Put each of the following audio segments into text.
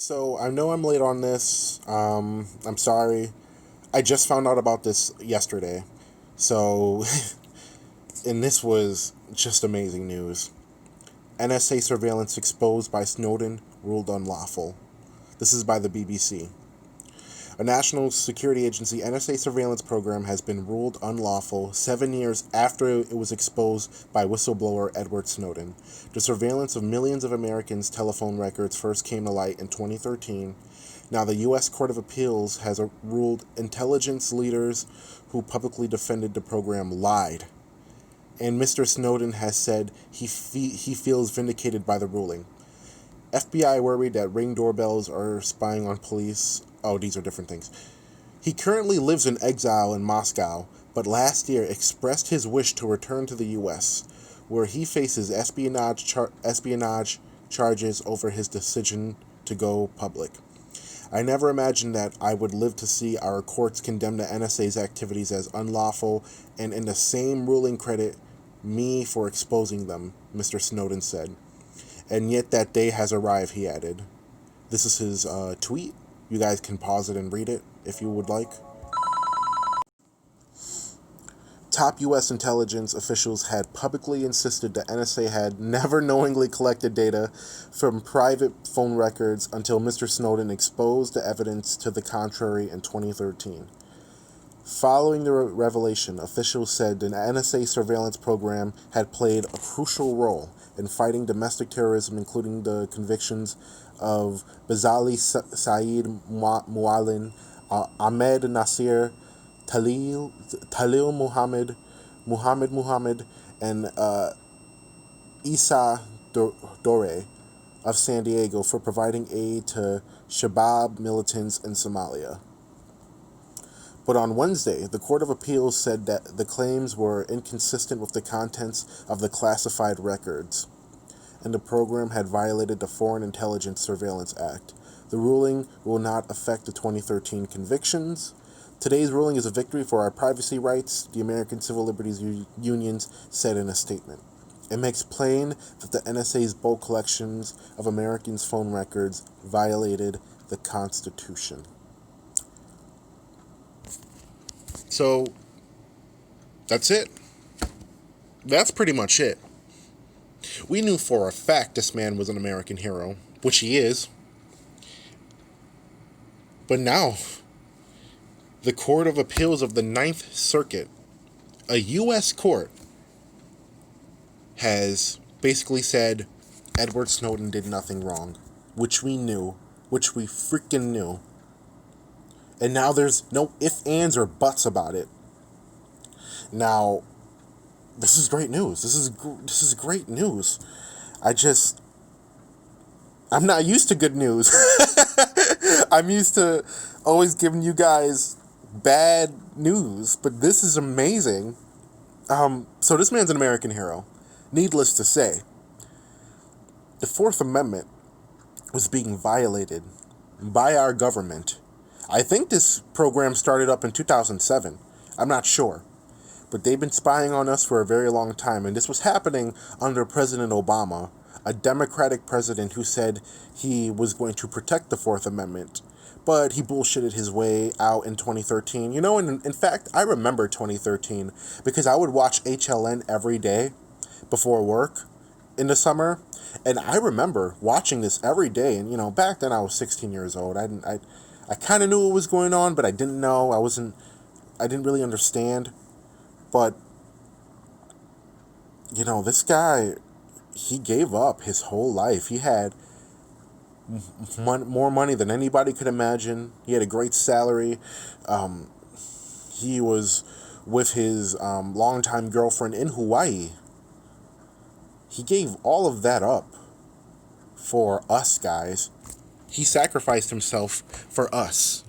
So I know I'm late on this. I'm sorry. I just found out about this yesterday. So, and this was just amazing news. NSA surveillance exposed by Snowden ruled unlawful. This is by the BBC. A national security agency NSA surveillance program has been ruled unlawful 7 years after it was exposed by whistleblower Edward Snowden. The surveillance of millions of Americans' telephone records first came to light in 2013. Now, the U.S. Court of Appeals has ruled intelligence leaders who publicly defended the program lied. And Mr. Snowden has said he feels vindicated by the ruling. FBI worried that Ring doorbells are spying on police. Oh, these are different things. He currently lives in exile in Moscow, but last year expressed his wish to return to the U.S., where he faces espionage charges over his decision to go public. I never imagined that I would live to see our courts condemn the NSA's activities as unlawful and in the same ruling credit me for exposing them, Mr. Snowden said. And yet that day has arrived, he added. This is his tweet. You guys can pause it and read it if you would like. Top U.S. intelligence officials had publicly insisted the NSA had never knowingly collected data from private phone records until Mr. Snowden exposed the evidence to the contrary in 2013. Following the revelation, officials said the NSA surveillance program had played a crucial role in fighting domestic terrorism, including the convictions of Bazali Saeed Muallin, Ahmed Nasir, Talil Muhammad, and Isa Dore of San Diego for providing aid to Shabab militants in Somalia. But on Wednesday, the Court of Appeals said that the claims were inconsistent with the contents of the classified records, and the program had violated the Foreign Intelligence Surveillance Act. The ruling will not affect the 2013 convictions. Today's ruling is a victory for our privacy rights, the American Civil Liberties Unions said in a statement. It makes plain that the NSA's bulk collections of Americans' phone records violated the Constitution. So, that's it. That's pretty much it. We knew for a fact this man was an American hero, which he is. But now, the Court of Appeals of the Ninth Circuit, a U.S. court, has basically said Edward Snowden did nothing wrong, which we knew, which we freaking knew. And now there's no ifs, ands, or buts about it. Now, this is great news. This is great news. I'm not used to good news. I'm used to always giving you guys bad news, but this is amazing. So this man's an American hero. Needless to say, the Fourth Amendment was being violated by our government. I think this program started up in 2007. I'm not sure. But they've been spying on us for a very long time, and this was happening under President Obama, a Democratic president who said he was going to protect the Fourth Amendment. But he bullshitted his way out in 2013. You know, and in fact, I remember 2013 because I would watch HLN every day before work in the summer. And I remember watching this every day. And, you know, back then I was 16 years old. I kind of knew what was going on, but I didn't know. I didn't really understand. But, you know, this guy, he gave up his whole life. He had more money than anybody could imagine. He had a great salary. He was with his longtime girlfriend in Hawaii. He gave all of that up for us, guys. He sacrificed himself for us.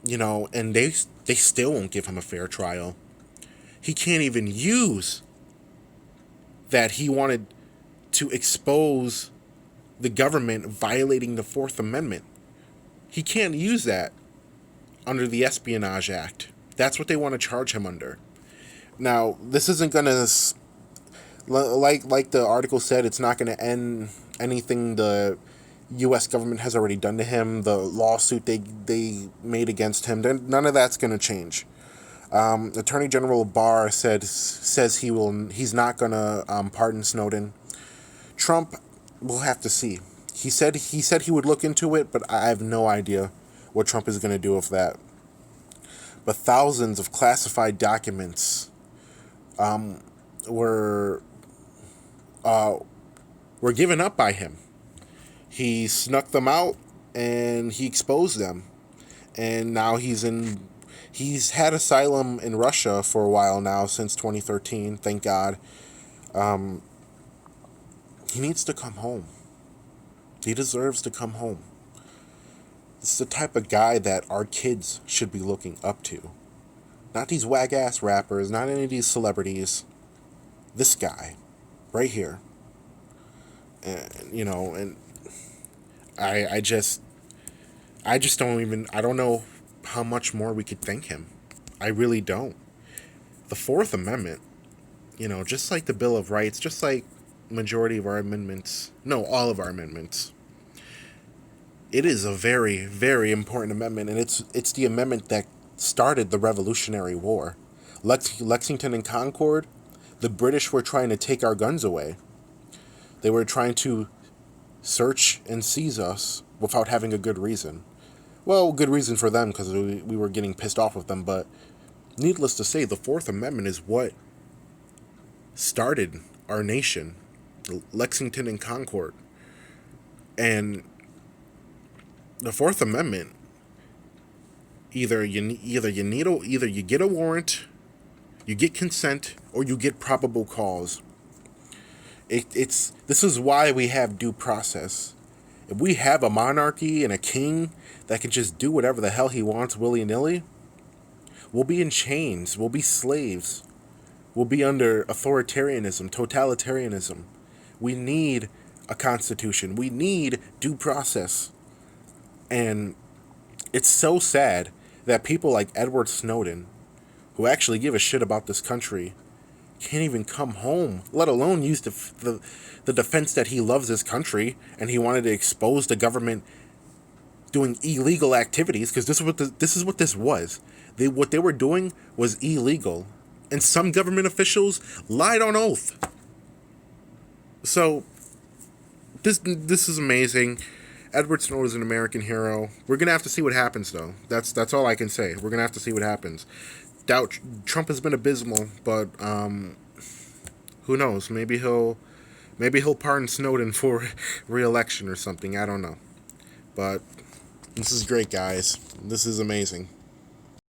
You know, and they still won't give him a fair trial. He can't even use that he wanted to expose the government violating the Fourth Amendment. He can't use that under the Espionage Act. That's what they want to charge him under. Now, this isn't going to, like the article said, it's not going to end anything the U.S. government has already done to him, the lawsuit they made against him, then none of that's going to change. Attorney General Barr says he's not going to pardon Snowden. Trump, we'll have to see. He said he would look into it, but I have no idea what Trump is going to do with that. But thousands of classified documents were were given up by him. He snuck them out and he exposed them. And now he's had asylum in Russia for a while now, since 2013, thank God. He needs to come home. He deserves to come home. This is the type of guy that our kids should be looking up to. Not these wag-ass rappers, not any of these celebrities. This guy, right here. And I just I don't know how much more we could thank him. I really don't. The Fourth Amendment, just like the Bill of Rights, just like majority of our amendments, no, all of our amendments, it is a very, very important amendment, and it's the amendment that started the Revolutionary War. Lexington and Concord, the British were trying to take our guns away. They were trying to search and seize us without having a good reason. Well, good reason for them, because we were getting pissed off with them, but needless to say, the Fourth Amendment is what started our nation. Lexington and Concord. And the Fourth Amendment, either you get a warrant, you get consent, or you get probable cause. This is why we have due process. If we have a monarchy and a king that can just do whatever the hell he wants willy-nilly, we'll be in chains, we'll be slaves, we'll be under authoritarianism, totalitarianism. We need a constitution. We need due process. And it's so sad that people like Edward Snowden, who actually give a shit about this country, can't even come home, let alone use the defense that he loves his country and he wanted to expose the government doing illegal activities, because this is what this was. What they were doing was illegal, and some government officials lied on oath. So this is amazing. Edward Snowden is an American hero. We're gonna have to see what happens, though. That's all I can say. We're gonna have to see what happens. Doubt Trump has been abysmal, but who knows? Maybe he'll pardon Snowden for re-election or something. I don't know. But this is great, guys. This is amazing.